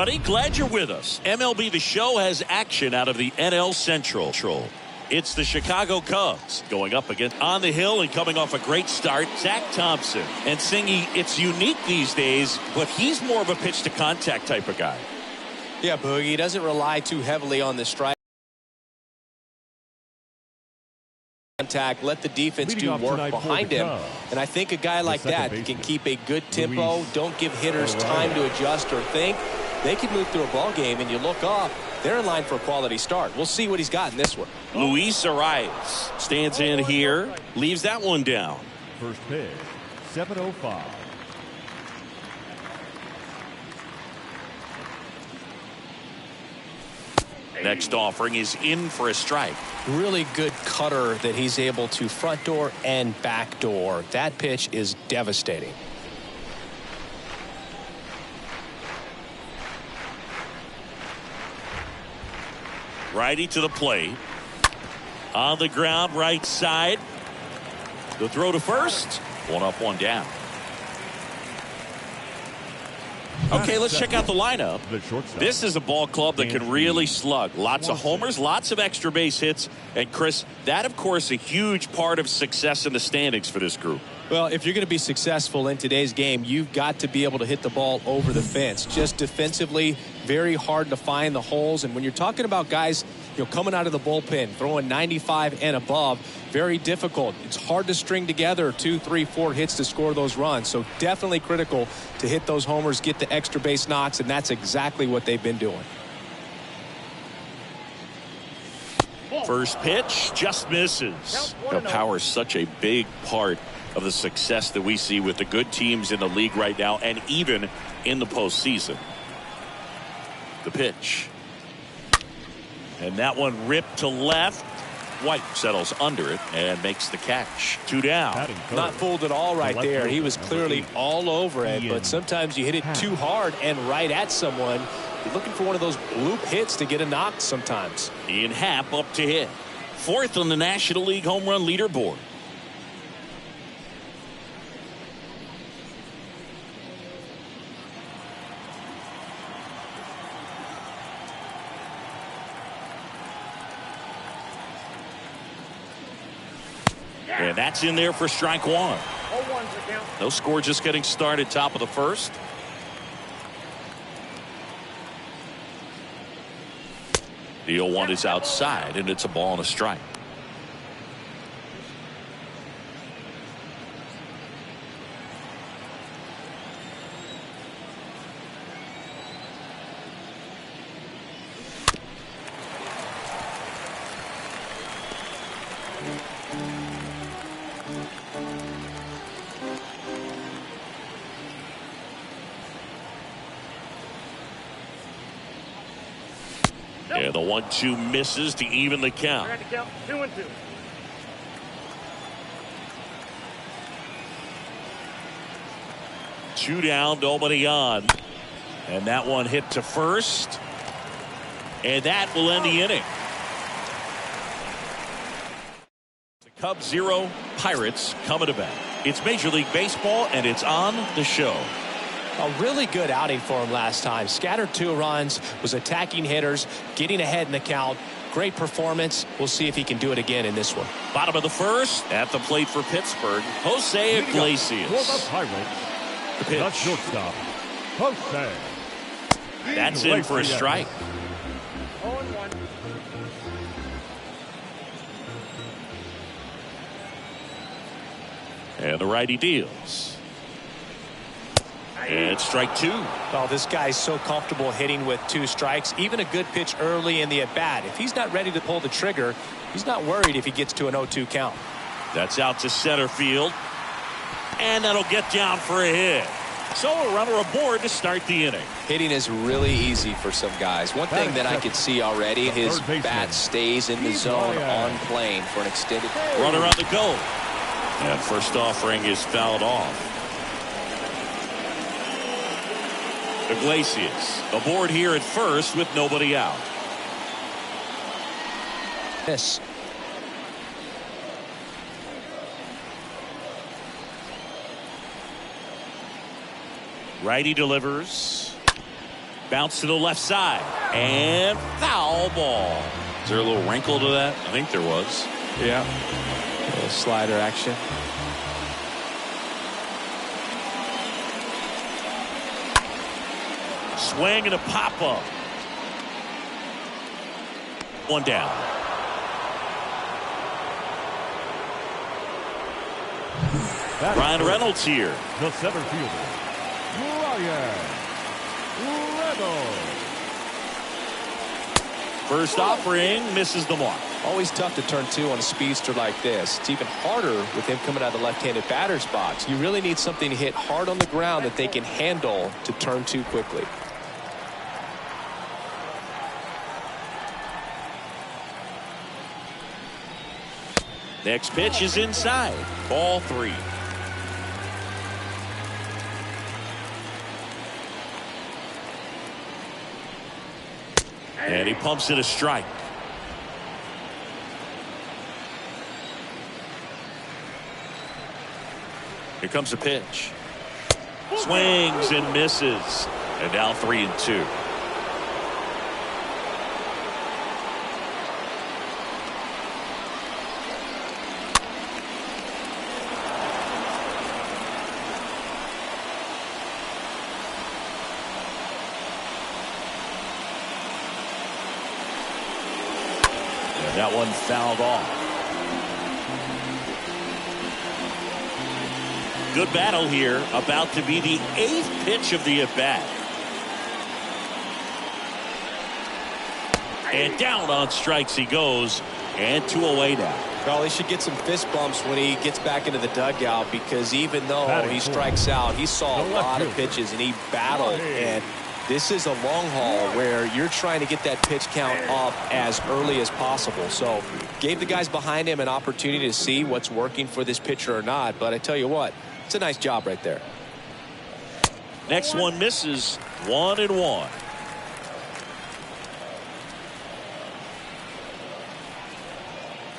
Buddy, glad you're with us. MLB The Show has action out of the NL Central. It's the Chicago Cubs going up against on the hill and coming off a great start, Zach Thompson. And Singy, it's unique these days, but he's more of a pitch to contact type of guy. Yeah, Boogie, he doesn't rely too heavily on the strike. Contact, let the defense do work behind him, and I think a guy like that can keep a good tempo, don't give hitters time to adjust or think. They can move through a ball game, and you look up, they're in line for a quality start. We'll see what he's got in this one. Luis Arias stands in here, leaves that one down. First pitch, 7:05. Next offering is in for a strike. Really good cutter that he's able to front door and back door. That pitch is devastating. Righty to the plate. On the ground, right side. The throw to first. One up, one down. Okay, let's check out the lineup. This is a ball club that can really slug. Lots of homers, lots of extra base hits. And, Chris, that, of course, a huge part of success in the standings for this group. Well, if you're going to be successful in today's game, you've got to be able to hit the ball over the fence. Just defensively, very hard to find the holes. And when you're talking about guys, coming out of the bullpen, throwing 95 and above, very difficult. It's hard to string together 2, 3, 4 hits to score those runs. So definitely critical to hit those homers, get the extra base knocks, and that's exactly what they've been doing. First pitch just misses. Power is such a big part of the success that we see with the good teams in the league right now, and even in the postseason. The pitch. And that one ripped to left. White settles under it and makes the catch. 2 down. Not fooled at all right there. He was clearly all over it, but sometimes you hit it too hard and right at someone. You're looking for one of those bloop hits to get a knock sometimes. Ian Happ up to hit. 4th on the National League home run leaderboard. And that's in there for strike one. No score, just getting started, top of the first. The 0-1 is outside, and it's a ball and a strike. And the 1-2 misses to even the count. 2-2. Two down, nobody on. And that one hit to first. And that will end the inning. The Cubs 0, Pirates coming to bat. It's Major League Baseball, and it's on the show. A really good outing for him last time. Scattered 2 runs, was attacking hitters, getting ahead in the count. Great performance. We'll see if he can do it again in this one. Bottom of the first, at the plate for Pittsburgh, Jose Iglesias. The pitch. Shortstop, Jose. That's in for a strike. 0-1. And the righty deals. And strike 2. Well, this guy's so comfortable hitting with 2 strikes. Even a good pitch early in the at-bat. If he's not ready to pull the trigger, he's not worried if he gets to an 0-2 count. That's out to center field. And that'll get down for a hit. So a runner aboard to start the inning. Hitting is really easy for some guys. One thing that I could see already, his bat stays in the zone on plane for an extended period. Runner on the go. And first offering is fouled off. Iglesias aboard here at first with nobody out. Yes. Righty delivers. Bounce to the left side. And foul ball. Is there a little wrinkle to that? I think there was. Yeah. A little slider action. Swing and a pop-up. One down. Ryan Reynolds here. The center fielder, Ryan Reynolds. First offering misses the mark. Always tough to turn two on a speedster like this. It's even harder with him coming out of the left-handed batter's box. You really need something to hit hard on the ground that they can handle to turn two quickly. Next pitch is inside. Ball 3. And he pumps it a strike. Here comes the pitch. Swings and misses. And now 3-2. That one fouled off. Good battle here. About to be the 8th pitch of the at-bat. And down on strikes he goes. And 2 away now. Well, he should get some fist bumps when he gets back into the dugout, because even though he strikes out, he saw a lot of pitches and he battled. And this is a long haul where you're trying to get that pitch count up as early as possible. So gave the guys behind him an opportunity to see what's working for this pitcher or not. But I tell you what, it's a nice job right there. Next one misses. 1-1.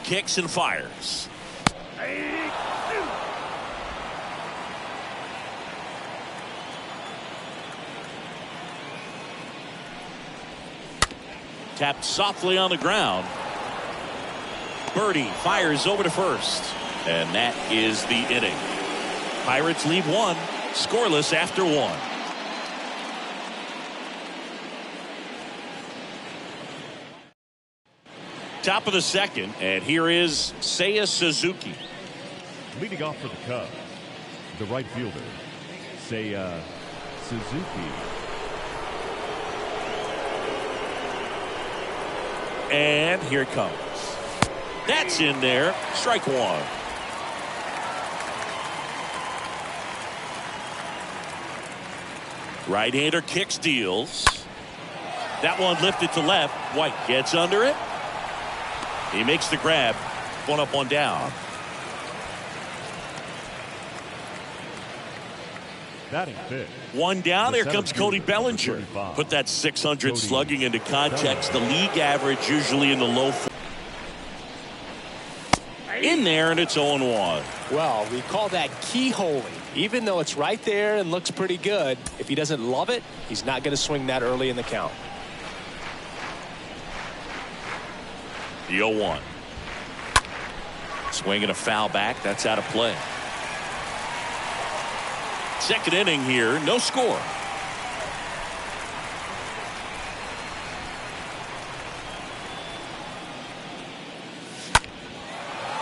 Kicks and fires. Tapped softly on the ground. Birdie fires over to first. And that is the inning. Pirates leave 1, scoreless after 1. Top of the second, and here is Seiya Suzuki. Leading off for the Cubs, the right fielder, Seiya Suzuki. And here it comes. That's in there. Strike 1. Right-hander kick steals. That one lifted to left. White gets under it. He makes the grab. 1 up, 1 down. Batting fifth. 1 down. There comes Cody Bellinger. Put that 600 slugging into context. The league average usually in the low. In there, and it's 0-1. Well, we call that keyholing. Even though it's right there and looks pretty good, if he doesn't love it, he's not going to swing that early in the count. The 0-1. Swinging a foul back. That's out of play. Second inning here. No score.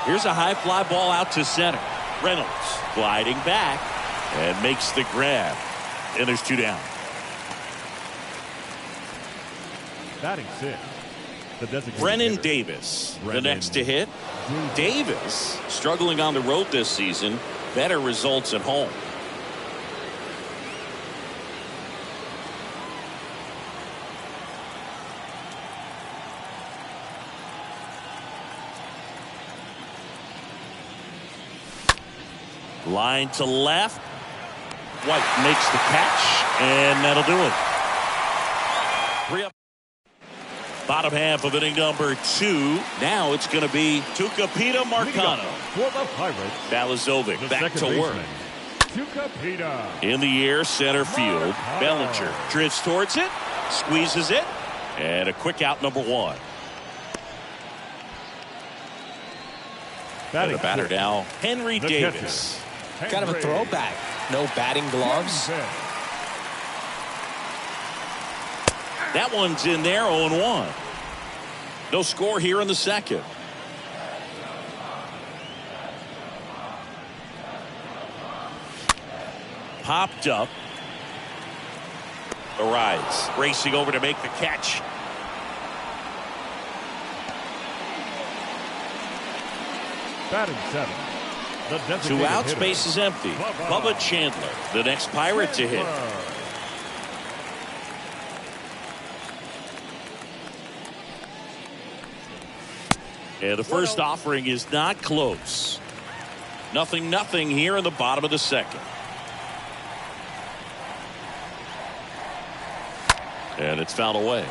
Here's a high fly ball out to center. Reynolds gliding back and makes the grab. And there's 2 down. Batting sixth. Brennan Davis, the next to hit. Davis struggling on the road this season. Better results at home. Line to left. White makes the catch, and that'll do it. 3 up. Bottom half of inning number 2. Now it's going to be Tucupita Marcano. For the Pirates, Balazovic back to work. Tucupita. In the air, center field. Bellinger drifts towards it. Squeezes it. And a quick out, number one. And the batter now, Henry Davis. Kind of a throwback. No batting gloves. That one's in there, 0-1. No score here in the second. Popped up. The rise. Racing over to make the catch. Batting seven. Two outs, base is empty. Bubba Chandler, the next Pirate to hit. And the first offering is not close. 0-0 here in the bottom of the second. And it's fouled away.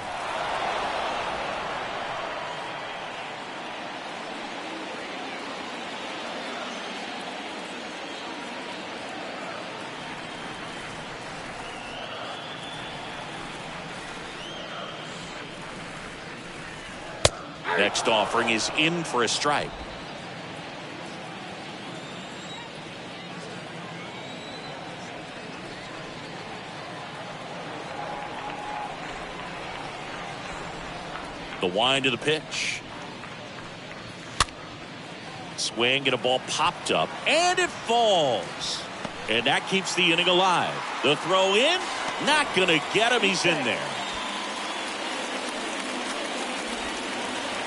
Next offering is in for a strike. The wind of the pitch. Swing and a ball popped up and it falls. And that keeps the inning alive. The throw in, not going to get him. He's in there.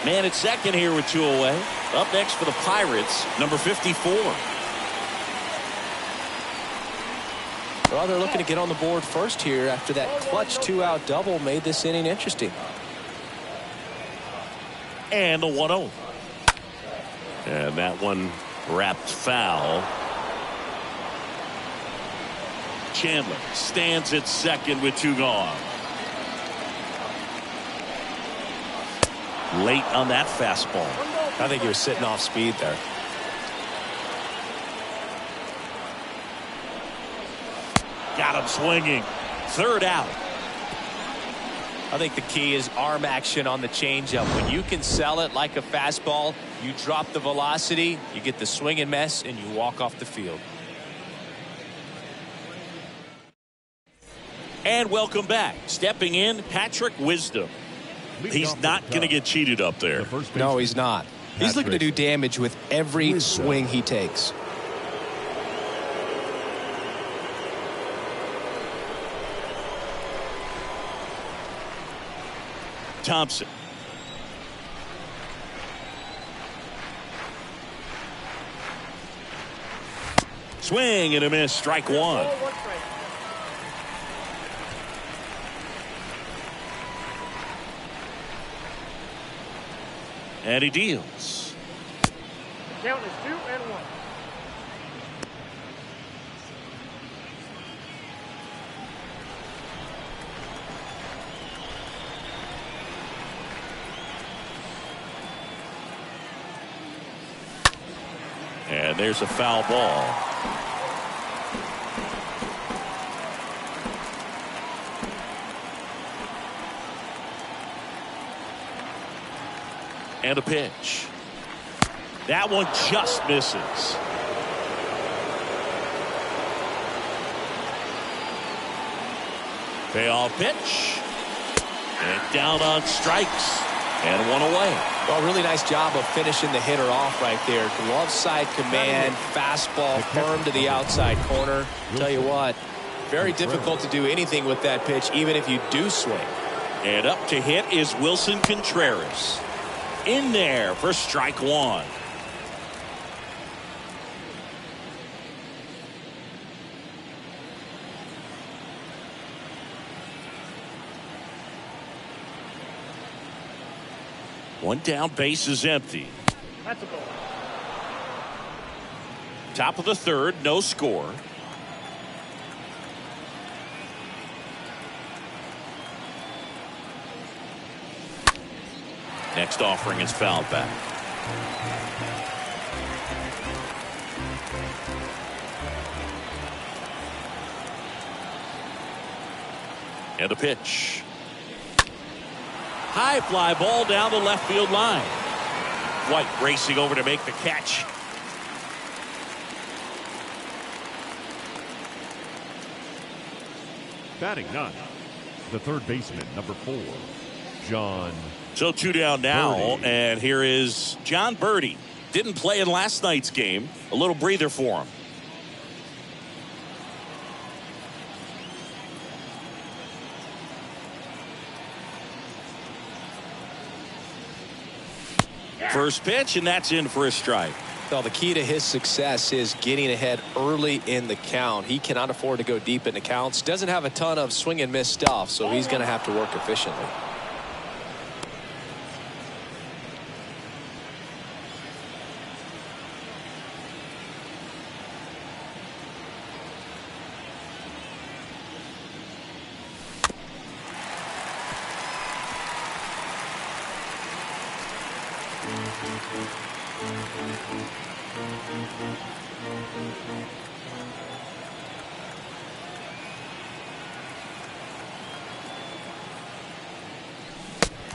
Man at second here with 2 away. Up next for the Pirates, number 54. Well, they're looking to get on the board first here after that clutch 2-out double made this inning interesting. And the 1-0. And that one wrapped foul. Chandler stands at second with 2 gone. Late on that fastball. I think he was sitting off speed there. Got him swinging. 3rd out. I think the key is arm action on the changeup. When you can sell it like a fastball, you drop the velocity, you get the swing and miss, and you walk off the field. And welcome back. Stepping in, Patrick Wisdom. He's not going to get cheated up there. No, he's not. He's looking to do damage with every swing he takes. Thompson. Swing and a miss. Strike one. And he deals. The count is 2-1. And there's a foul ball. And a pitch. That one just misses. Payoff pitch. And down on strikes. And one away. Well, really nice job of finishing the hitter off right there. Glove side command, fastball firm to the outside corner. Tell you what, very difficult to do anything with that pitch, even if you do swing. And up to hit is Wilson Contreras. In there for strike one. One down, base is empty. That's a ball. Top of the 3rd, no score. Next offering is fouled back. And a pitch. High fly ball down the left field line. White racing over to make the catch. Batting ninth, the third baseman, number 4, John. So 2 down now, Birdie. and here is John Birdie. Didn't play in last night's game. A little breather for him. First pitch, and that's in for a strike. Well, the key to his success is getting ahead early in the count. He cannot afford to go deep in the counts. Doesn't have a ton of swing and miss stuff, so he's going to have to work efficiently.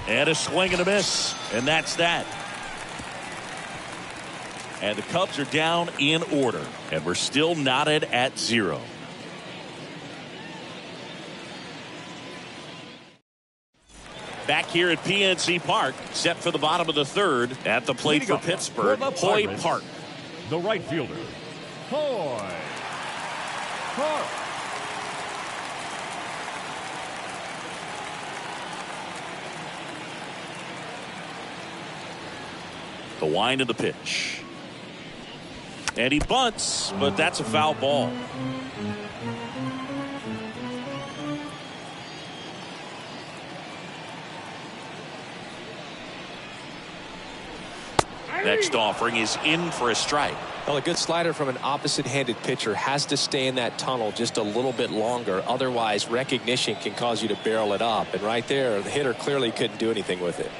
And a swing and a miss, and that's that. And the Cubs are down in order, and we're still knotted at 0. Back here at PNC Park, set for the bottom of the third. At the plate for Pittsburgh, Hoy Park. The right fielder, Hoy Park. The wind of the pitch. And he bunts, but that's a foul ball. Next offering is in for a strike. Well, a good slider from an opposite-handed pitcher has to stay in that tunnel just a little bit longer. Otherwise, recognition can cause you to barrel it up. And right there, the hitter clearly couldn't do anything with it.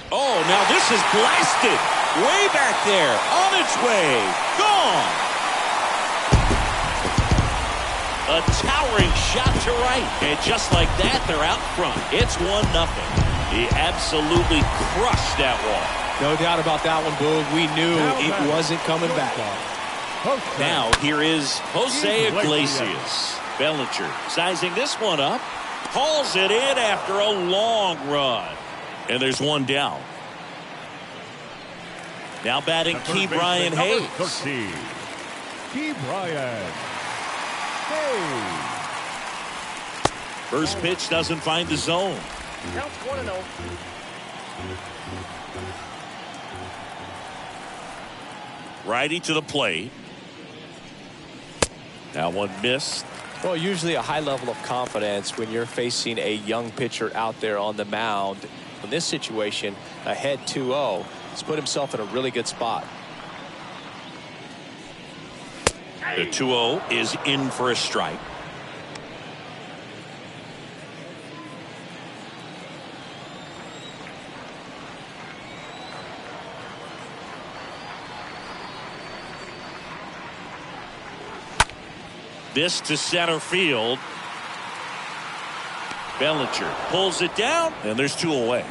Oh, now this is blasted. Way back there. On its way. Gone. A towering shot to right. And just like that, they're out front. It's 1-0. He absolutely crushed that wall. No doubt about that one, Boog. We knew it wasn't coming back. Now here is Jose Iglesias. Bellinger sizing this one up. Hauls it in after a long run. And there's one down. Now batting Key Brian Hayes. 13, Key Brian Hayes. First pitch doesn't find the zone. Counts 1-0. Righty to the plate. That one missed. Well, usually a high level of confidence when you're facing a young pitcher out there on the mound. In this situation, ahead 2-0, he's put himself in a really good spot. The 2-0 is in for a strike. This to center field. Bellinger pulls it down, and there's 2 away.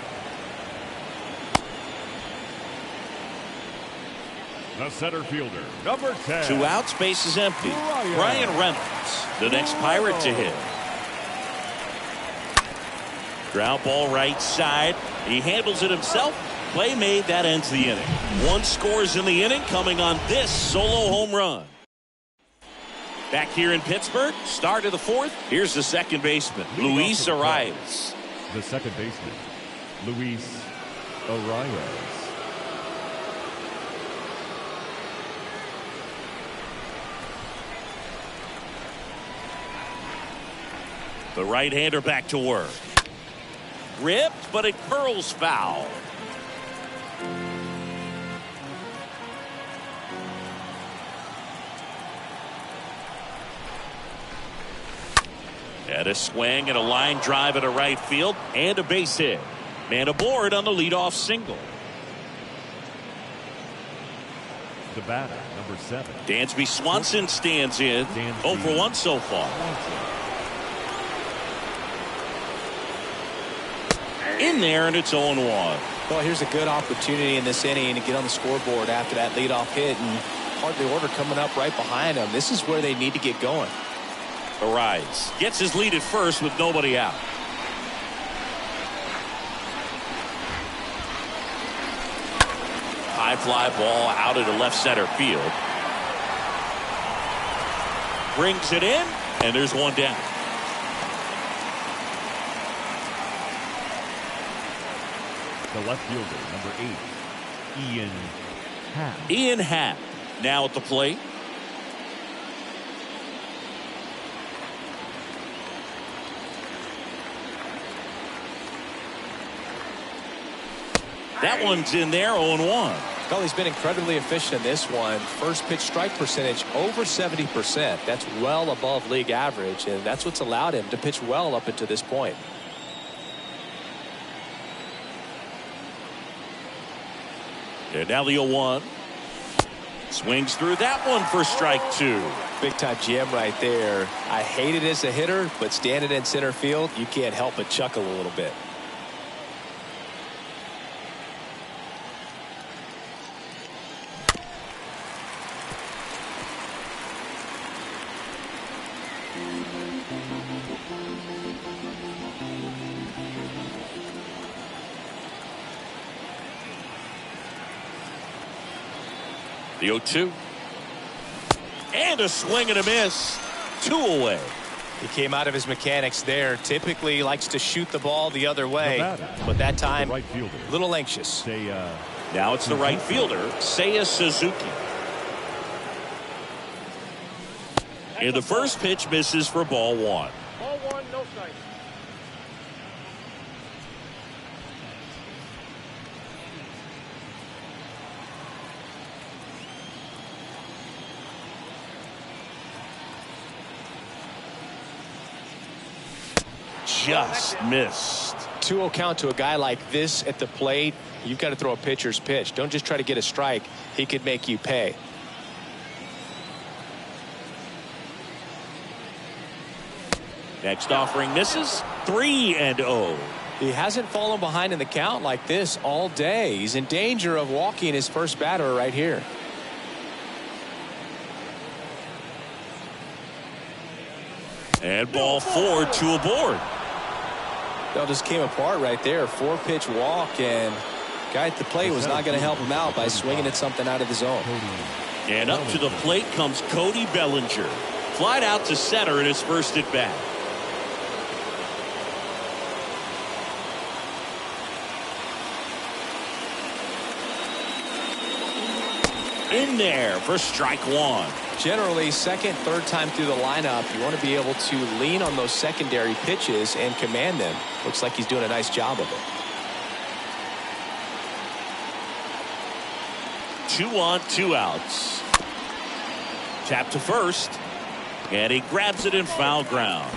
The center fielder, number 10. 2 outs, base is empty. Brian Reynolds, the next Pirate to hit. Ground ball right side. He handles it himself. Play made, that ends the inning. 1 scores in the inning, coming on this solo home run. Back here in Pittsburgh, start of the 4th. Here's the second baseman, Luis Arias. The second baseman, Luis Arias. The right-hander back to work. Ripped, but it curls foul. And a swing and a line drive at a right field and a base hit. Man aboard on the leadoff single. The batter, number 7. Dansby Swanson stands in. 0 for 1 so far. In there, and it's 0-1. Well, here's a good opportunity in this inning to get on the scoreboard after that leadoff hit, and part of the order coming up right behind them. This is where they need to get going. Arise gets his lead at first with nobody out. High fly ball out into left center field. Brings it in, and there's one down. The left fielder, number 8, Ian Happ. Ian Happ now at the plate. That one's in there, 0-1. Well, he's been incredibly efficient in this one. First pitch strike percentage over 70%. That's well above league average, and that's what's allowed him to pitch well up until this point. And now the 0-1. Swings through that one for strike 2. Big time gem right there. I hate it as a hitter, but standing in center field, you can't help but chuckle a little bit. The 0-2. And a swing and a miss. 2 away. He came out of his mechanics there. Typically likes to shoot the ball the other way, but that time right fielder, a little anxious. Now it's the right fielder, Seiya Suzuki. And the first pitch misses for ball 1. Ball 1, no strike. Just missed. 2-0 count to a guy like this at the plate. You've got to throw a pitcher's pitch. Don't just try to get a strike. He could make you pay. Next offering misses. 3-0. He hasn't fallen behind in the count like this all day. He's in danger of walking his first batter right here. And ball 4, 2 aboard. That just came apart right there. 4-pitch walk, and guy at the plate was not going to help him out by swinging at something out of the zone. And up to the plate comes Cody Bellinger. Flied out to center in his first at bat. In there for strike 1. Generally, second, third time through the lineup, you want to be able to lean on those secondary pitches and command them. Looks like he's doing a nice job of it. 2 on, 2 outs. Tap to first. And he grabs it in foul ground.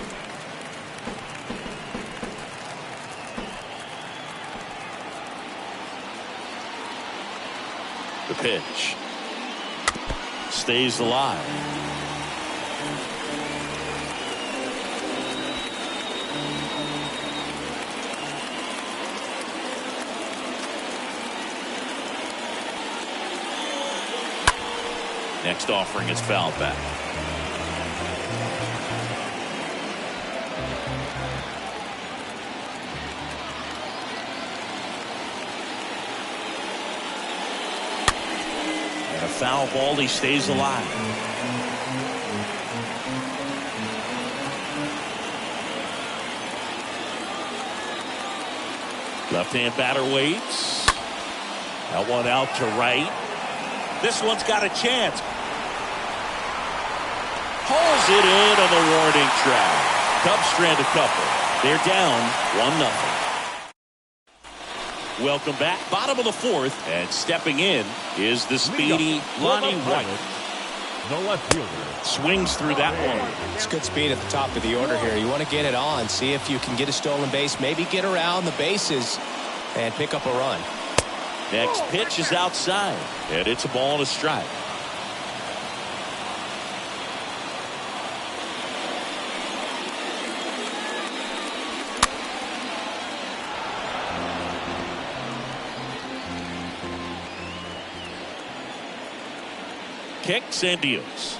The pitch. Stays alive. Next offering is fouled back. And a foul ball, he stays alive. Left-hand batter waits. That one out to right. This one's got a chance. Pulls it in on the warning track. Cubs strand a couple. They're down 1-0. Welcome back. Bottom of the 4th. And stepping in is the speedy Lonnie White. The left fielder. Swings through that one. It's good speed at the top of the order here. You want to get it on. See if you can get a stolen base. Maybe get around the bases and pick up a run. Next pitch is outside. And it's a ball and a strike. kicks and deals.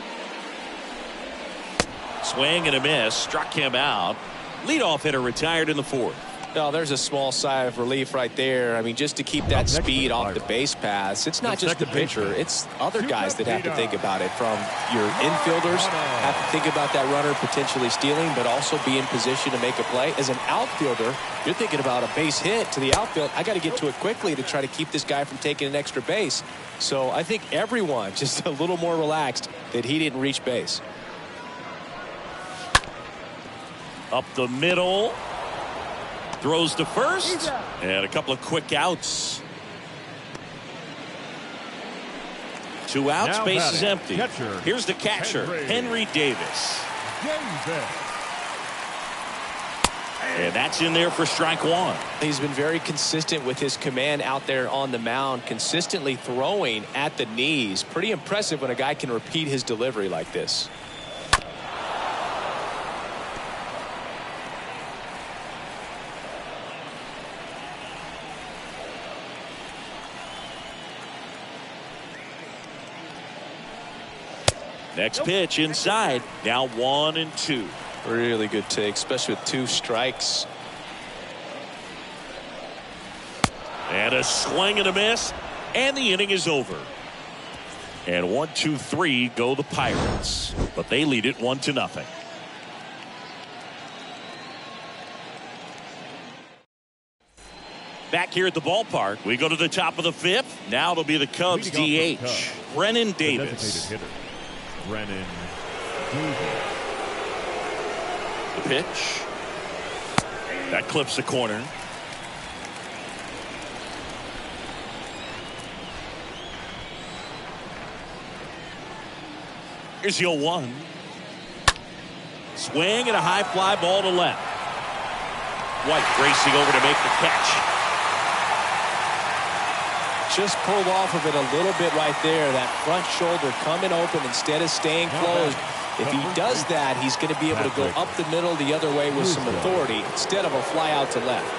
Swing and a miss. Struck him out. Leadoff hitter retired in the fourth. No, there's a small sigh of relief right there. I mean, just to keep that speed off the base paths. It's not just the pitcher. It's other guys that have to think about it. From your infielders have to think about that runner potentially stealing, but also be in position to make a play. As an outfielder, you're thinking about a base hit to the outfield. I got to get to it quickly to try to keep this guy from taking an extra base. So I think everyone just a little more relaxed that he didn't reach base. Up the middle. Throws to first. And a couple of quick outs. 2 outs. Now base is empty. Catcher, Here's the catcher, Henry Davis. And that's in there for strike one. He's been very consistent with his command out there on the mound, consistently throwing at the knees. Pretty impressive when a guy can repeat his delivery like this. Next pitch inside. Now 1-2. Really good take, especially with 2 strikes. And a swing and a miss. And the inning is over. And 1-2-3 go the Pirates. But they lead it 1-0. Back here at the ballpark, we go to the top of the 5th. Now it'll be the Cubs DH, Brennan Davis. Brennan Davis. The pitch. That clips the corner. Here's the 0-1. Swing and a high fly ball to left. White racing over to make the catch. Just pulled off of it a little bit right there. That front shoulder coming open instead of staying closed. If he does that, he's going to be able to go up the middle the other way with some authority instead of a fly out to left.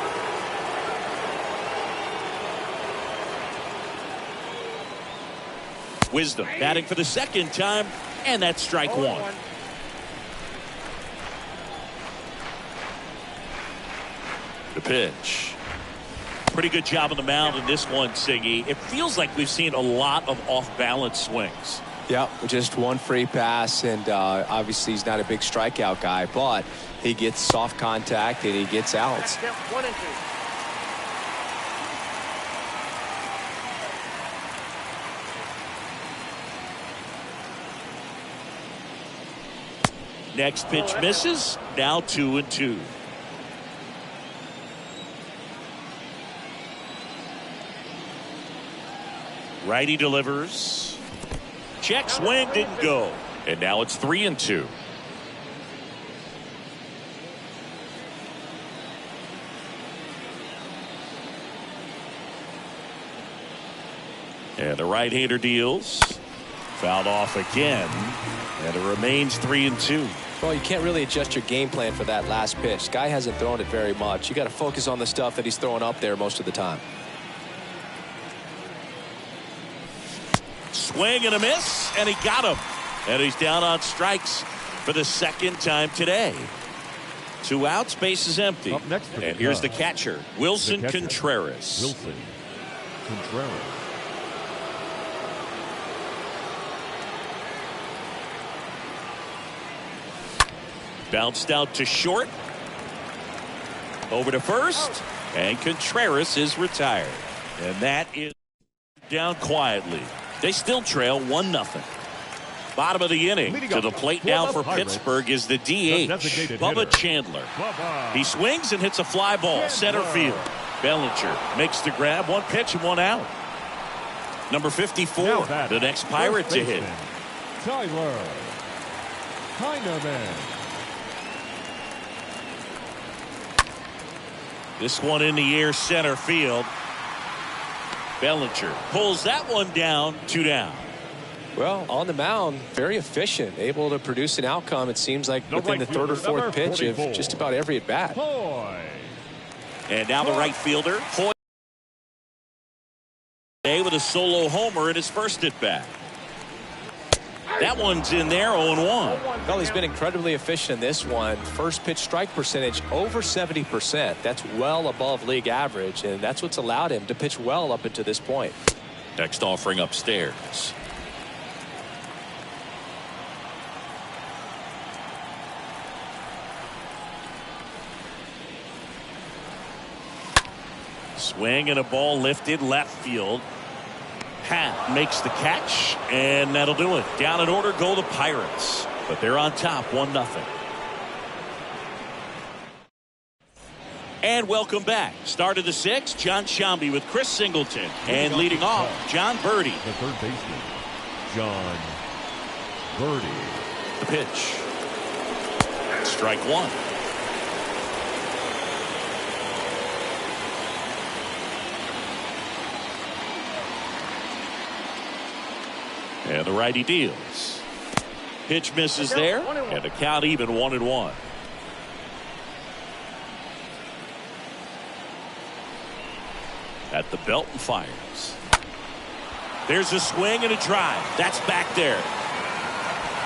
Wisdom batting for the second time, and that's strike one. The pitch. Pretty good job on the mound in this one, Siggy. It feels like we've seen a lot of off-balance swings. Yeah, just one free pass, and obviously he's not a big strikeout guy, but he gets soft contact and he gets outs. 1-2. Next pitch misses. Now 2-2. Righty delivers. Check swing, didn't go. And now it's 3-2. And the right-hander deals. Fouled off again. And it remains 3-2. Well, you can't really adjust your game plan for that last pitch. Guy hasn't thrown it very much. You got to focus on the stuff that he's throwing up there most of the time. Swing and a miss, and he got him. And he's down on strikes for the second time today. 2 outs, base is empty. Up next and here's the catcher, Wilson Contreras. Wilson Contreras. Bounced out to short. Over to first. And Contreras is retired. And that is down quietly. They still trail 1-0. Bottom of the inning. To the plate now for Pittsburgh is the DH, Bubba Chandler. He swings and hits a fly ball. Center field. Bellinger makes the grab. 1 pitch and 1 out. Number 54, the next Pirate to hit. Tyler Heineman. This one in the air, center field. Bellinger pulls that one down, 2 down. Well, on the mound, very efficient, able to produce an outcome, it seems like, within the 3rd or 4th pitch of just about every at-bat. And now the right fielder, Hoy, with a solo homer in his first at-bat. That one's in there, 0-1. Well, he's been incredibly efficient in this one. First pitch strike percentage over 70%. That's well above league average, and that's what's allowed him to pitch well up until this point. Next offering upstairs. Swing and a ball lifted left field. Pat makes the catch, and that'll do it. Down in order go the Pirates, but they're on top 1-0. And welcome back. Start of the 6th, John Shambi with Chris Singleton. And leading off, John Birdie. The third baseman, John Birdie. The pitch. Strike one. And the righty deals. Pitch misses there, and the count even 1-1. At the belt and fires. There's a swing and a drive. That's back there.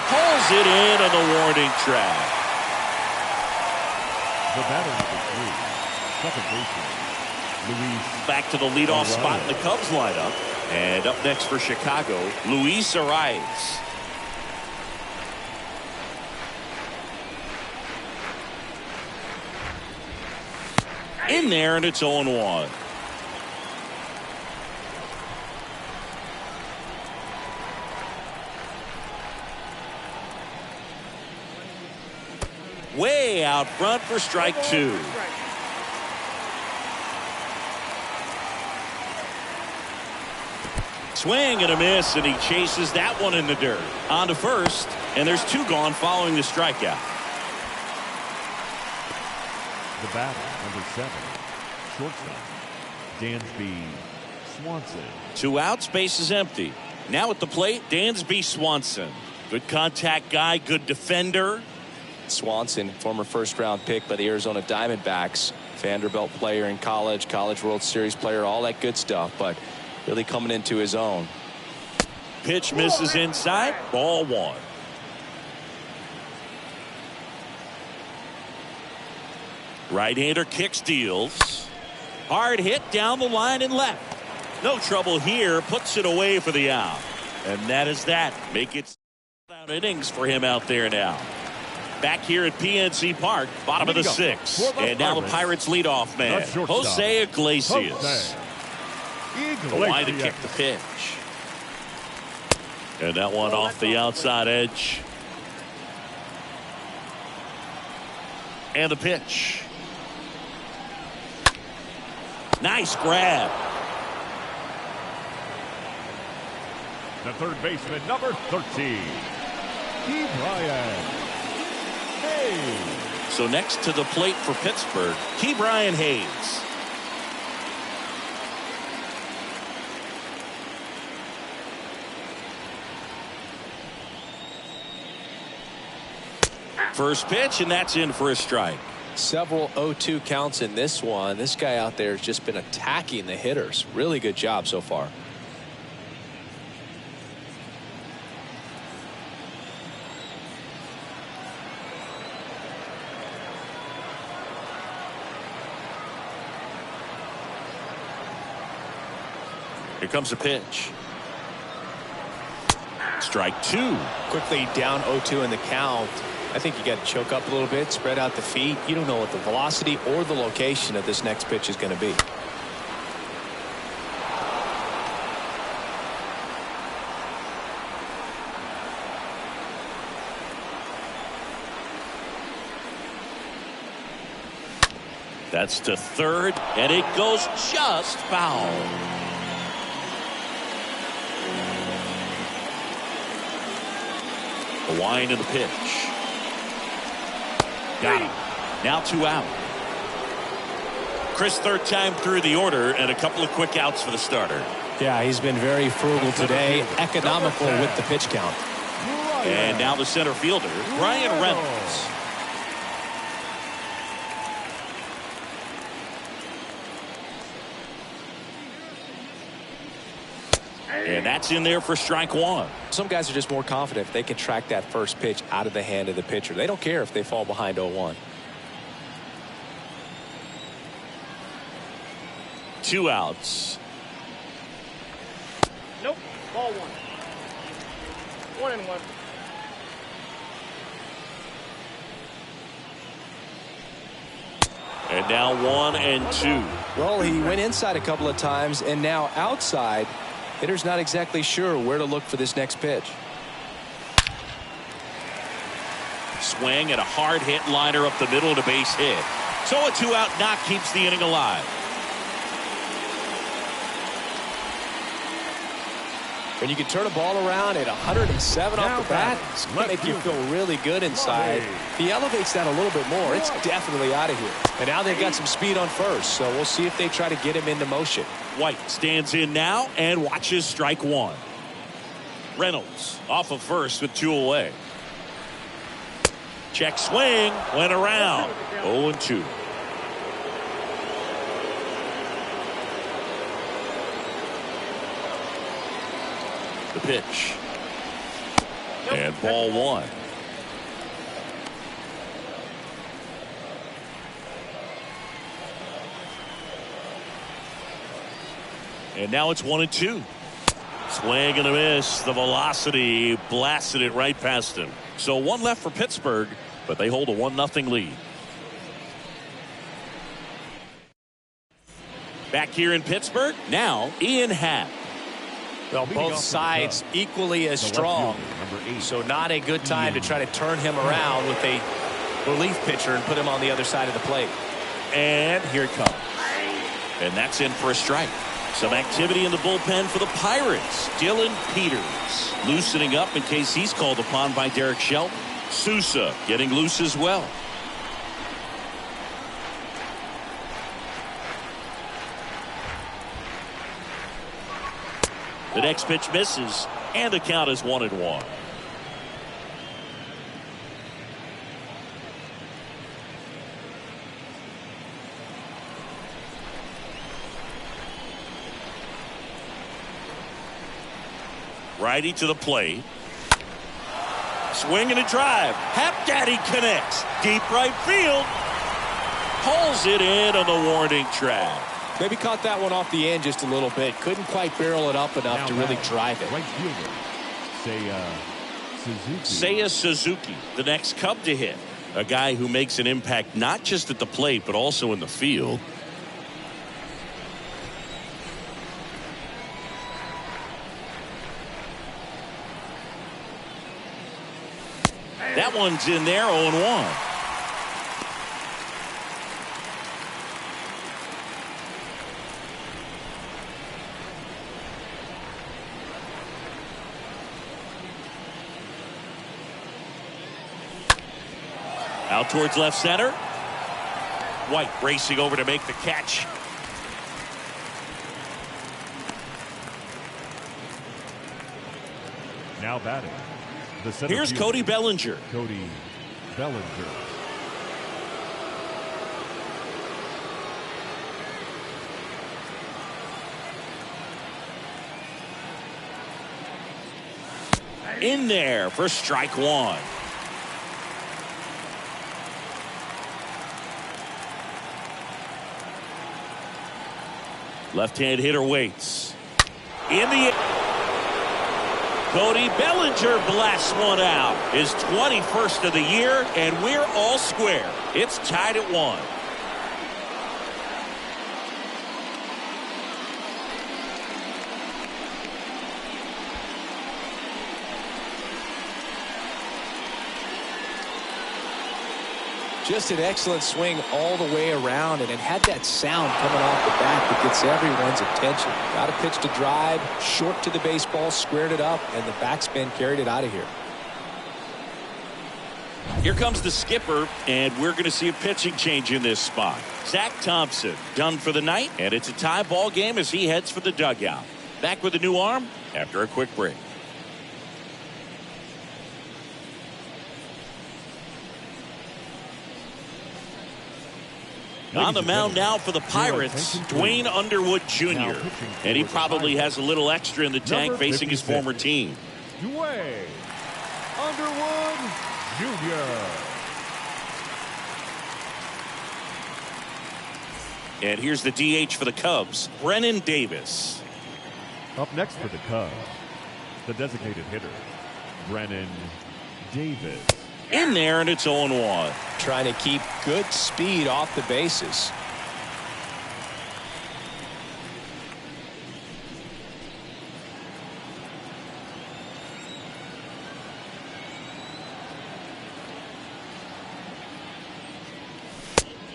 Pulls it in on the warning track. The batter number 3, second baseman, Luis. Back to the leadoff spot in the Cubs lineup. And up next for Chicago, Luis Arias. In there, and it's 0-1. Way out front for strike two. Swing and a miss, and he chases that one in the dirt. On to first, and there's two gone following the strikeout. The batter, number 7, shortstop, Dansby Swanson. 2 outs, base is empty. Now at the plate, Dansby Swanson. Good contact guy, good defender. Swanson, former first-round pick by the Arizona Diamondbacks. Vanderbilt player in college, College World Series player, all that good stuff, but really coming into his own. Pitch misses inside, ball one. Right-hander kicks, deals. Hard hit down the line and left. No trouble here, puts it away for the out. And that is that. Make it out innings for him out there now. Back here at PNC Park, bottom of the 6th. And now the Pirates leadoff man, Jose Iglesias. The line to kick the pitch. And that one off the outside edge. And the pitch. Nice grab. The third baseman, number 13, Ke'Bryan Hayes. So next to the plate for Pittsburgh, Ke'Bryan Hayes. First pitch, and that's in for a strike. Several 0-2 counts in this one. This guy out there has just been attacking the hitters. Really good job so far. Here comes a pitch. Strike two. Quickly down 0-2 in the count. I think you got to choke up a little bit, spread out the feet. You don't know what the velocity or the location of this next pitch is going to be. That's to third, and it goes just foul. The wind of the pitch. Got him. Now 2 out. Chris, third time through the order, and a couple of quick outs for the starter. Yeah, he's been very frugal today, economical with the pitch count. And now the center fielder, Brian Reynolds. And that's in there for strike one. Some guys are just more confident if they can track that first pitch out of the hand of the pitcher. They don't care if they fall behind 0-1. 2 outs. Nope. Ball one. 1-1. And now 1-2. Well, he went inside a couple of times, and now outside. Hitter's not exactly sure where to look for this next pitch. Swing and a hard hit liner up the middle and a base hit. So a 2-out knock keeps the inning alive. When you can turn a ball around at 107 off the bat, it's going to make you feel really good inside. If he elevates that a little bit more, it's definitely out of here. And now they've got some speed on first, so we'll see if they try to get him into motion. White stands in now and watches strike one. Reynolds off of first with 2 away. Check swing, went around. 0-2. The pitch. And ball one. And now it's 1-2. Swing and a miss. The velocity blasted it right past him. So 1 left for Pittsburgh, but they hold a 1-0 lead. Back here in Pittsburgh, now Ian Happ. Well, both sides equally as strong, so not a good time to try to turn him around with a relief pitcher and put him on the other side of the plate. And here it comes. And that's in for a strike. Some activity in the bullpen for the Pirates. Dylan Peters loosening up in case he's called upon by Derek Shelton. Sousa getting loose as well. The next pitch misses, and the count is 1-1. Righty to the plate. Swing and a drive. Hap Daddy connects. Deep right field. Pulls it in on the warning track. Maybe caught that one off the end just a little bit. Couldn't quite barrel it up enough to really drive it. Right fielder, Suzuki. Seiya Suzuki, the next Cub to hit. A guy who makes an impact not just at the plate, but also in the field. That one's in there, 0-1. Out towards left center. White racing over to make the catch. Now batting. The center Here's fielder, Cody Bellinger. Cody Bellinger. In there for strike one. Left-hand hitter waits. In the Cody Bellinger blasts one out. His 21st of the year, and we're all square. It's tied at 1. Just an excellent swing all the way around, and it had that sound coming off the bat that gets everyone's attention. Got a pitch to drive, short to the baseball, squared it up, and the backspin carried it out of here. Here comes the skipper, and we're going to see a pitching change in this spot. Zach Thompson done for the night, and it's a tie ball game as he heads for the dugout. Back with a new arm after a quick break. On the mound now for the Pirates, Dwayne Underwood Jr. And he probably has a little extra in the tank facing his former team. Dwayne Underwood Jr. And here's the DH for the Cubs, Brennan Davis. Up next for the Cubs, the designated hitter, Brennan Davis. In there, and it's 0-1. Trying to keep good speed off the bases.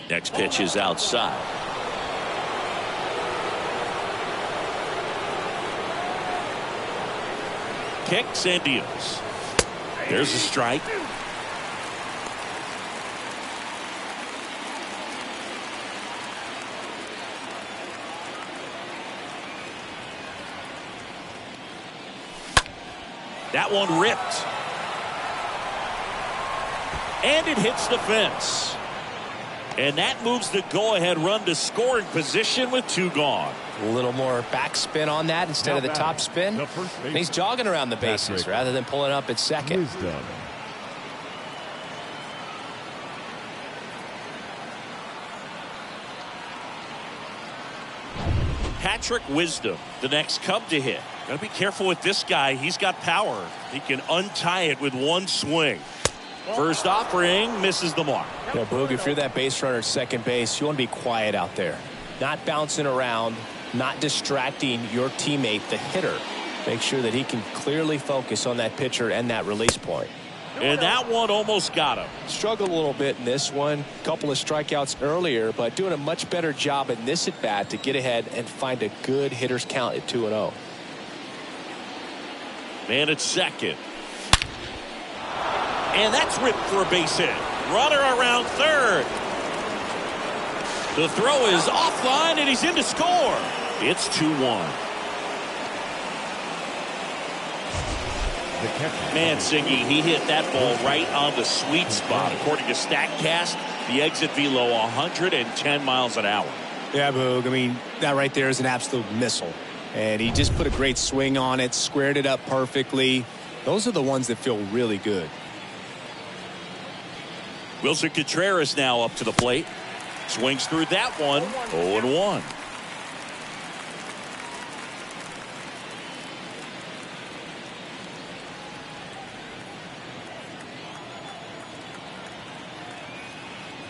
Next pitch is outside. Kicks and deals. There's a strike. That one ripped. And it hits the fence. And that moves the go-ahead run to scoring position with 2 gone. A little more backspin on that instead of the top spin. And he's jogging around the bases rather than pulling up at second. Wisdom. Patrick Wisdom, the next Cub to hit. Got to be careful with this guy. He's got power. He can untie it with one swing. First offering misses the mark. You know, Boog, if you're that base runner at second base, you want to be quiet out there. Not bouncing around, not distracting your teammate, the hitter. Make sure that he can clearly focus on that pitcher and that release point. And that one almost got him. Struggled a little bit in this one. Couple of strikeouts earlier, but doing a much better job in this at-bat to get ahead and find a good hitter's count at 2-0. Man at second. And that's ripped for a base hit. Runner around third. The throw is offline, and he's in to score. It's 2-1. Man, Siggy, he hit that ball right on the sweet spot. According to StatCast, the exit velo 110 miles an hour. Yeah, Boog. I mean, that right there is an absolute missile. And he just put a great swing on it, squared it up perfectly. Those are the ones that feel really good. Wilson Contreras now up to the plate. Swings through that one. 0-1.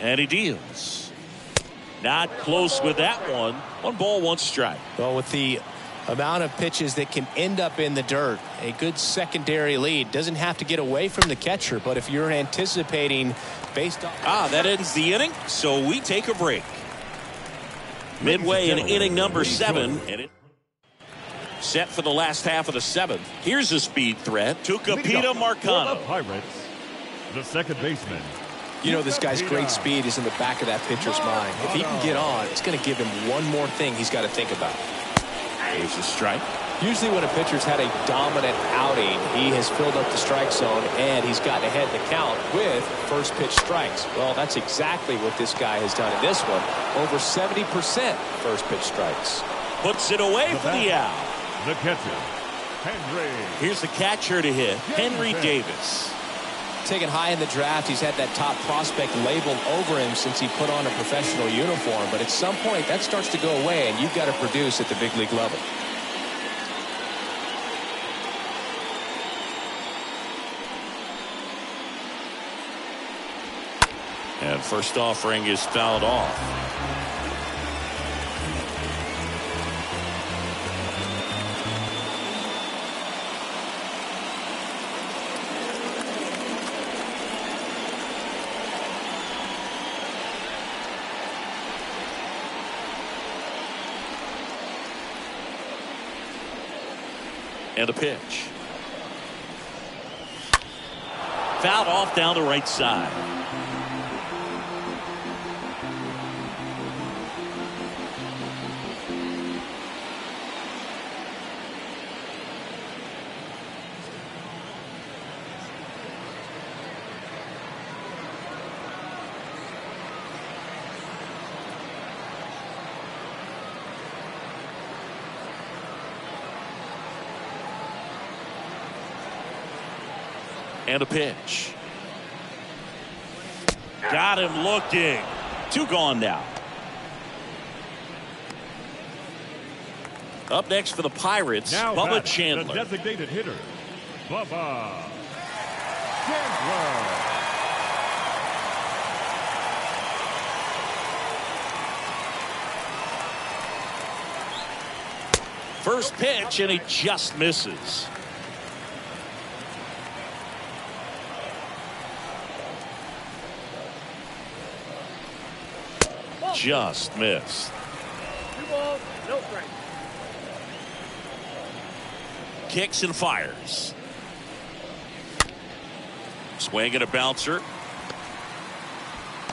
And he deals. Not close with that one. 1 ball, 1 strike. Well, with the amount of pitches that can end up in the dirt, a good secondary lead. Doesn't have to get away from the catcher, but if you're anticipating based on... That ends the inning, so we take a break. Midway in inning number 7, and it set for the last half of the 7th. Here's a speed threat. Tucupita Marcano. Pirates, the second baseman. You know, this guy's great speed is in the back of that pitcher's mind. If he can get on, it's going to give him one more thing he's got to think about. Here's a strike. Usually when a pitcher's had a dominant outing, he has filled up the strike zone and he's gotten ahead in the count with first pitch strikes. Well, that's exactly what this guy has done in this one. Over 70% first pitch strikes. Puts it away for the out. The catcher, Henry. Here's the catcher to hit, Henry Davis. Taken high in the draft, he's had that top prospect labeled over him since he put on a professional uniform. But at some point, that starts to go away, and you've got to produce at the big league level. And first offering is fouled off. And a pitch. Fouled off down the right side. And a pitch. Got him looking. 2 gone now. Up next for the Pirates, Now Bubba batting, Chandler. the designated hitter, Bubba Chandler. First pitch, and he just misses. Just missed. 2 balls, no strikes. Kicks and fires. Swing and a bouncer.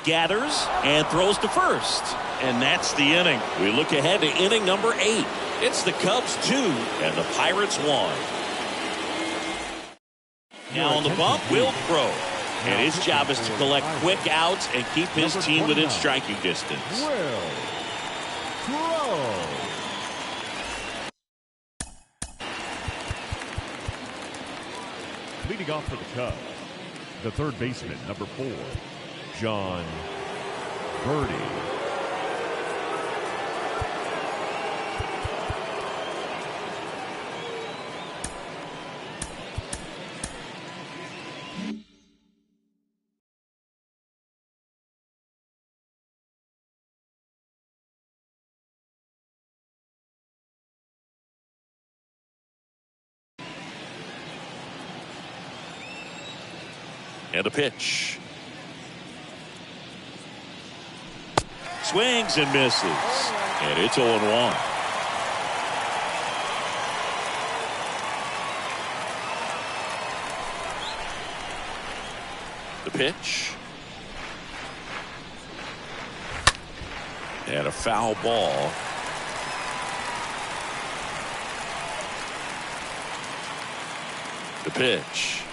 Gathers and throws to first. And that's the inning. We look ahead to inning number 8. It's the Cubs 2 and the Pirates 1. Now on the bump, Will Crowe. And his job is to collect quick outs and keep his team within striking distance. Will Crowe. Leading off for the Cubs, the third baseman, number 4, John Birdie. And a pitch. Swings and misses. And it's 0-1. The pitch. And a foul ball. The pitch.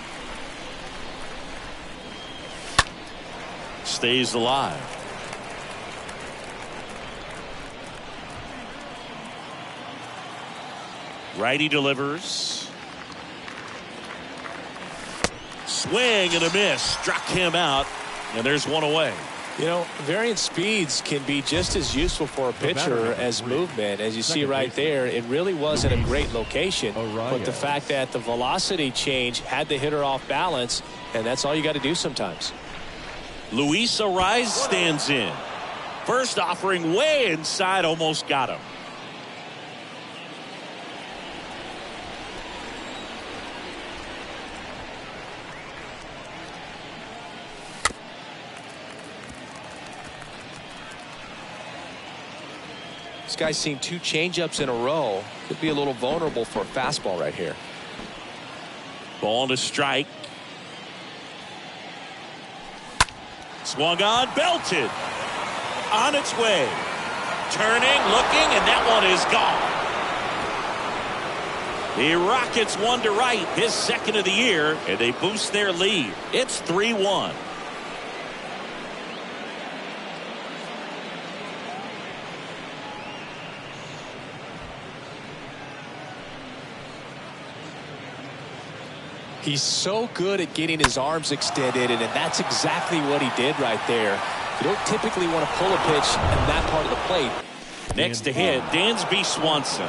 Stays alive. Righty delivers. Swing and a miss. Struck him out. And there's one away. You know, varying speeds can be just as useful for a pitcher as movement. As you see right there, it really wasn't a great location. But the fact that the velocity change had the hitter off balance, and that's all you got to do sometimes. Luis Ariz stands in. First offering way inside, almost got him. This guy's seen 2 changeups in a row. Could be a little vulnerable for a fastball right here. Ball to strike. Swung on, belted. On its way. Turning, looking, and that one is gone. The Rockets 1 to right, his second of the year, and they boost their lead. It's 3-1. He's so good at getting his arms extended, and that's exactly what he did right there. You don't typically want to pull a pitch in that part of the plate. Next to hit, Dansby Swanson.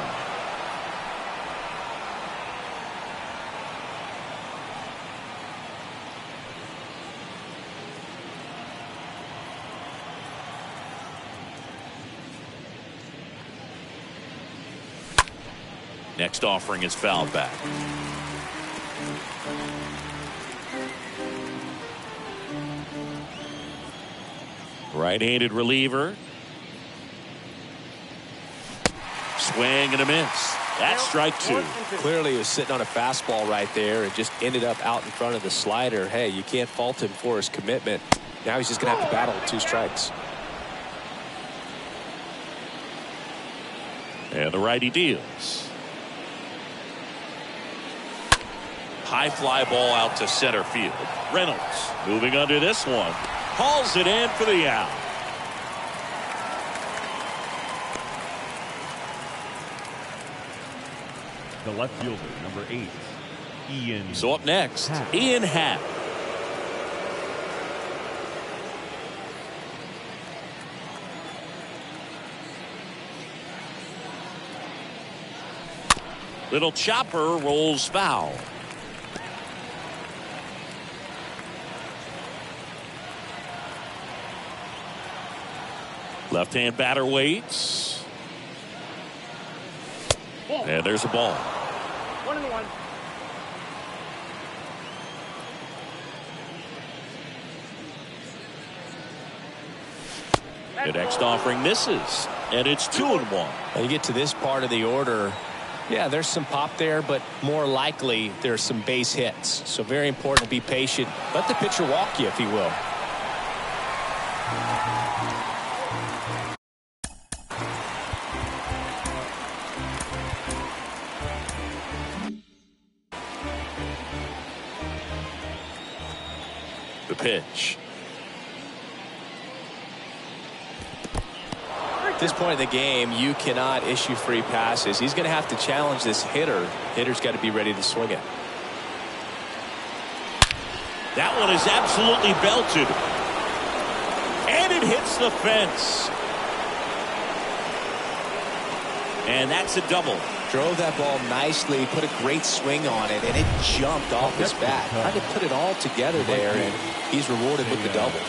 Next offering is fouled back. Right-handed reliever. Swing and a miss. That's strike 2. Clearly he was sitting on a fastball right there and just ended up out in front of the slider. Hey, you can't fault him for his commitment. Now he's just going to have to battle with 2 strikes. And the righty deals. High fly ball out to center field. Reynolds moving under this one. Hauls it in for the out. The left fielder, number 8, Ian. So up next, Happ. Ian Happ. Little chopper rolls foul. Left-hand batter waits. And there's a ball. 1-1. The next offering misses. And it's 2-1. When you get to this part of the order, yeah, there's some pop there, but more likely there's some base hits. So very important to be patient. Let the pitcher walk you, if he will. The pitch. At this point in the game, you cannot issue free passes. He's going to have to challenge this hitter. Hitter's got to be ready to swing it. That one is absolutely belted. And it hits the fence. And that's a double. Drove that ball nicely, put a great swing on it, and it jumped off his bat. Trying to put it all together there, and he's rewarded with the double.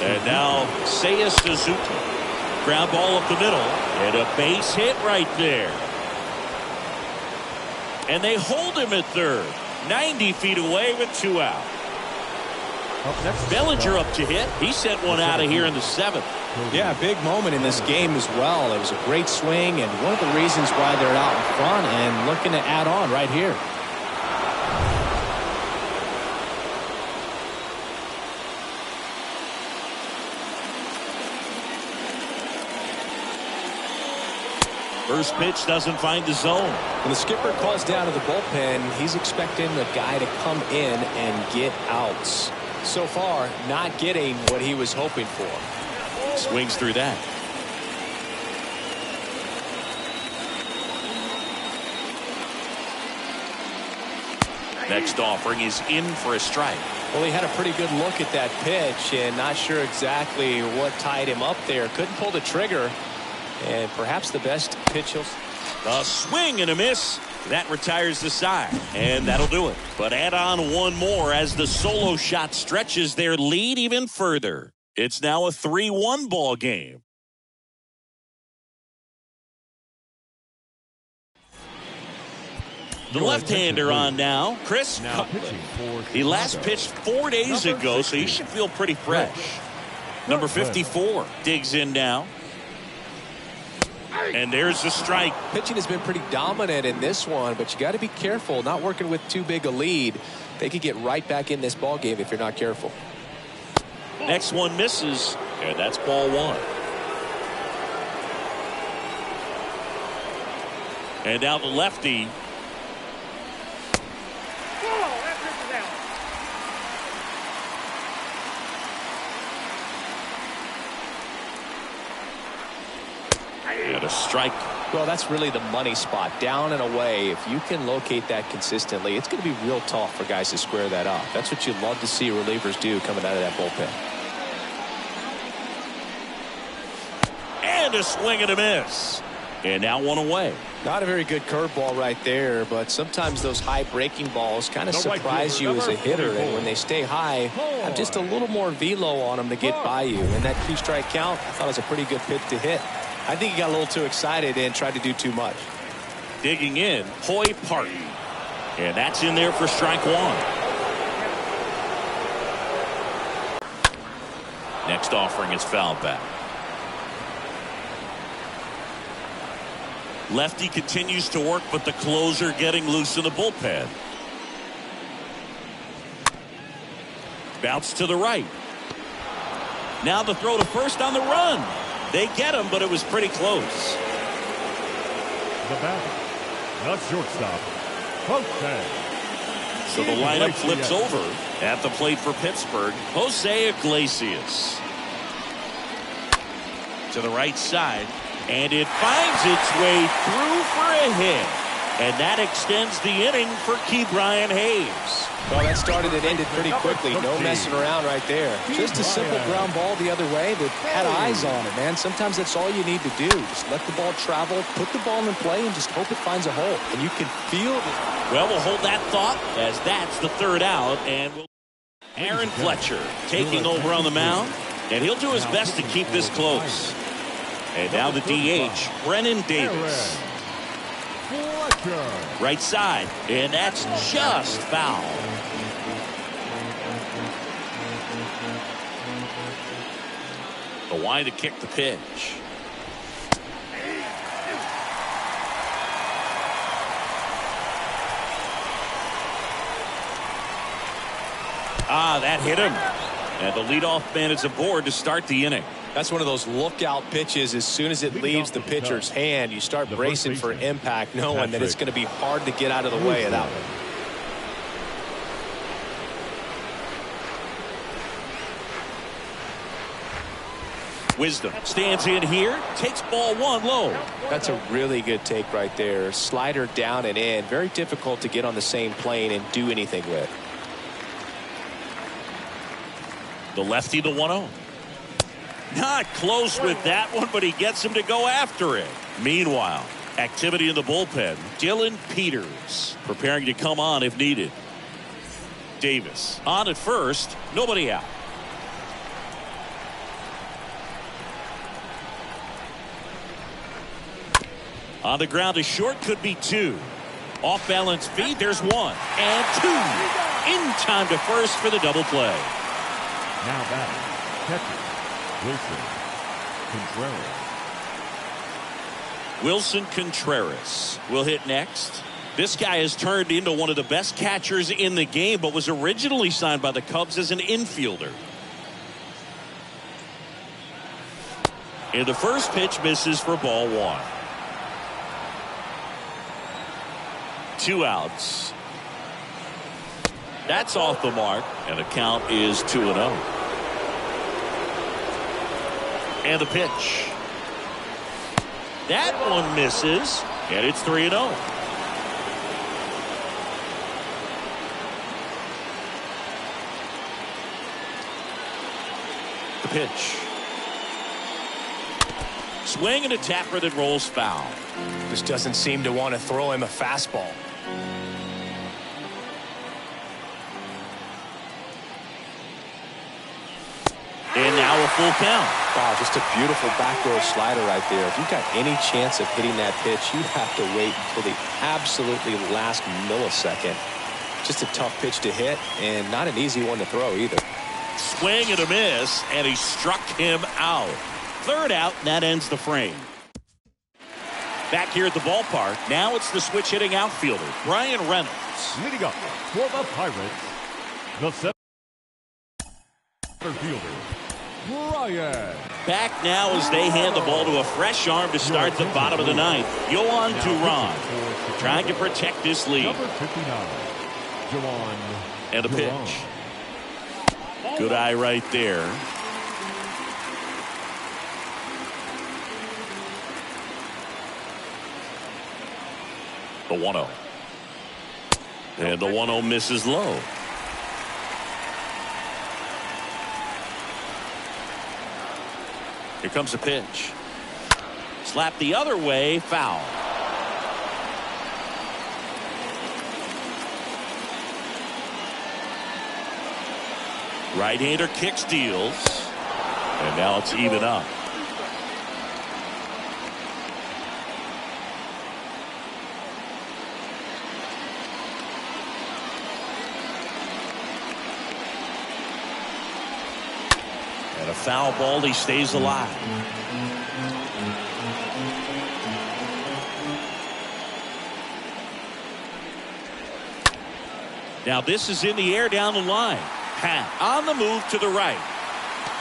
And now Seiya Suzuki. Ground ball up the middle. And a base hit right there. And they hold him at third. 90 feet away with 2 out. Bellinger up to hit. He sent one out of here in the 7th. Yeah, big moment in this game as well. It was a great swing, and one of the reasons why they're out in front and looking to add on right here. First pitch doesn't find the zone. When the skipper calls down to the bullpen, he's expecting the guy to come in and get outs. So far, not getting what he was hoping for. Swings through that. Next offering is in for a strike. Well, he had a pretty good look at that pitch and not sure exactly what tied him up there. Couldn't pull the trigger, and perhaps the best pitch he'll... A swing and a miss. That retires the side, and that'll do it. But add on one more as the solo shot stretches their lead even further. It's now a 3-1 ball game. The left-hander on now, Chris Cutler. He last pitched 4 days ago, so he should feel pretty fresh. Number 54 digs in now. And there's the strike. Pitching has been pretty dominant in this one, but you got to be careful. Not working with too big a lead. They could get right back in this ball game if you're not careful. Next one misses, and that's ball 1. And now the lefty. And a strike. Well, that's really the money spot. Down and away. If you can locate that consistently, it's going to be real tough for guys to square that up. That's what you love to see relievers do coming out of that bullpen. And a swing and a miss. And now one away. Not a very good curveball right there, but sometimes those high breaking balls kind of surprise you as a hitter, and when they stay high, have just a little more velo on them to get by you. And that 2-strike count, I thought it was a pretty good pitch to hit. I think he got a little too excited and tried to do too much. Digging in, Hoy Park. And that's in there for strike 1. Next offering is fouled back. Lefty continues to work, but the closer getting loose in the bullpen. Bounce to the right. Now the throw to first on the run. They get him, but it was pretty close. The batter, the shortstop, Jose. So the lineup flips over at the plate for Pittsburgh. Jose Iglesias. To the right side. And it finds its way through for a hit. And that extends the inning for Ke'Bryan Hayes. Well, that started and ended pretty quickly. No messing around right there. Just a simple ground ball the other way that had eyes on it, man. Sometimes that's all you need to do. Just let the ball travel, put the ball in play, and just hope it finds a hole. And you can feel it. Well, we'll hold that thought as that's the third out. And Aaron Fletcher taking over on the mound. And he'll do his best to keep this close. And now the DH, Brennan Davis. Right side, and that's just foul. The wind to kick the pitch. That hit him. And the leadoff man is aboard to start the inning. That's one of those lookout pitches. As soon as it leaves the pitcher's hand, you start bracing for impact, knowing that it's going to be hard to get out of the way of that one. Wisdom stands in here, takes ball one low. That's a really good take right there. Slider down and in. Very difficult to get on the same plane and do anything with. The lefty, the 1-0. Not close with that one, but he gets him to go after it. Meanwhile, activity in the bullpen. Dylan Peters preparing to come on if needed. Davis on at first, nobody out. On the ground to short, could be two. Off balance feed, there's one and two. In time to first for the double play. Now batting, catcher, Wilson Contreras. Wilson Contreras will hit next. This guy has turned into one of the best catchers in the game, but was originally signed by the Cubs as an infielder. And the first pitch misses for ball one. 2 outs. That's off the mark, and the count is 2-0. And the pitch. That one misses, and it's 3-0. The pitch. Swing and a tapper that rolls foul. Just doesn't seem to want to throw him a fastball. And now a full count. Wow, just a beautiful backdoor slider right there. If you've got any chance of hitting that pitch, you have to wait until the absolutely last millisecond. Just a tough pitch to hit, and not an easy one to throw either. Swing and a miss, and he struck him out. Third out, and that ends the frame. Back here at the ballpark, now it's the switch hitting outfielder, Brian Reynolds. Leading up for the Pirates, the center fielder, Brian. Back now as they hand the ball to a fresh arm to start the bottom of the ninth. Yohan Duran trying to protect this lead. Number 59, Juwan. And a pitch. Good eye right there. The 1-0. And the 1-0 misses low. Here comes the pitch. Slap the other way, foul. Right-hander kick steals. And now it's even up. And a foul ball, he stays alive. Now this is in the air down the line. Pat on the move to the right.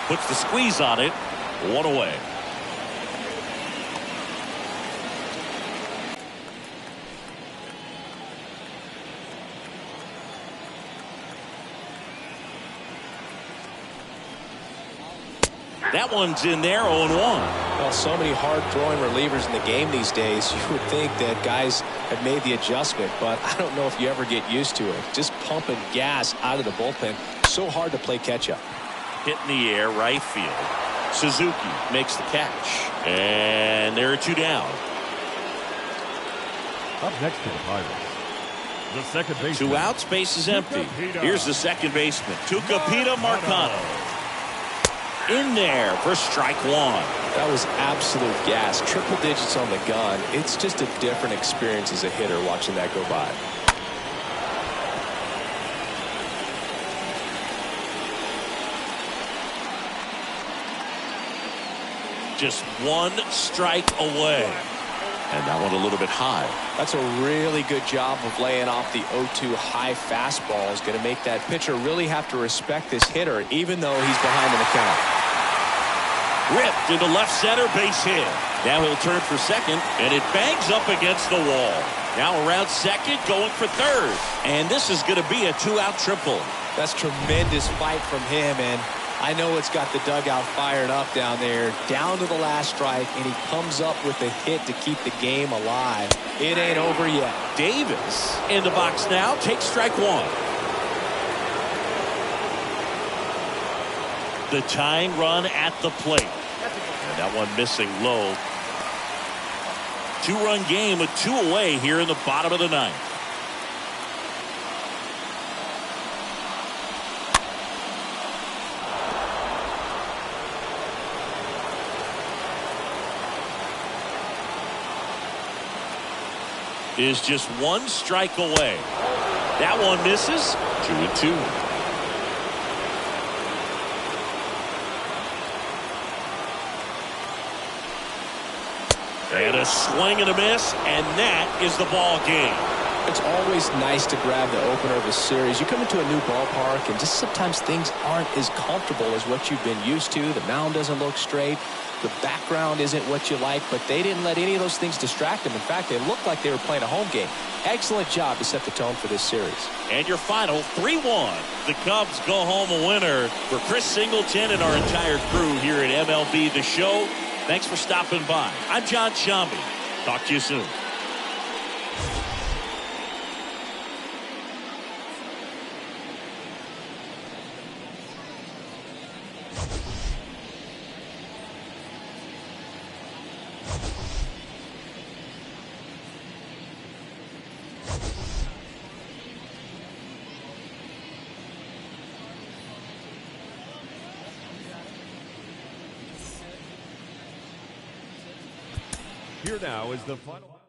Puts the squeeze on it. One away. That one's in there, 0-1. Well, Well, so many hard-throwing relievers in the game these days, you would think that guys have made the adjustment, but I don't know if you ever get used to it. Just pumping gas out of the bullpen, so hard to play catch-up. Hit in the air, right field. Suzuki makes the catch. And there are 2 down. Up next to the Pirates, the second baseman. 2 outs, base is empty. Here's the second baseman, Tucupita Marcano. In there for strike 1. That was absolute gas. Triple digits on the gun. It's just a different experience as a hitter watching that go by. Just 1 strike away. And that one a little bit high. That's a really good job of laying off the 0-2 high fastball. Is going to make that pitcher really have to respect this hitter, even though he's behind in the count. Ripped into left center, base hit. Now he'll turn for second, and it bangs up against the wall. Now around second, going for third. And this is going to be a 2-out triple. That's tremendous fight from him, and I know it's got the dugout fired up down there, down to the last strike, and he comes up with a hit to keep the game alive. It ain't over yet. Davis in the box now, takes strike 1. The tying run at the plate. And that one missing low. 2-run game with 2 away here in the bottom of the 9th. Is just 1 strike away. That one misses. 2-2. And a swing and a miss, and that is the ball game. It's always nice to grab the opener of a series. You come into a new ballpark, and just sometimes things aren't as comfortable as what you've been used to. The mound doesn't look straight. The background isn't what you like, but they didn't let any of those things distract them. In fact, they looked like they were playing a home game. Excellent job to set the tone for this series. And your final 3-1. The Cubs go home a winner. For Chris Singleton and our entire crew here at MLB The Show, thanks for stopping by. I'm John Shambi. Talk to you soon. Here now is the final.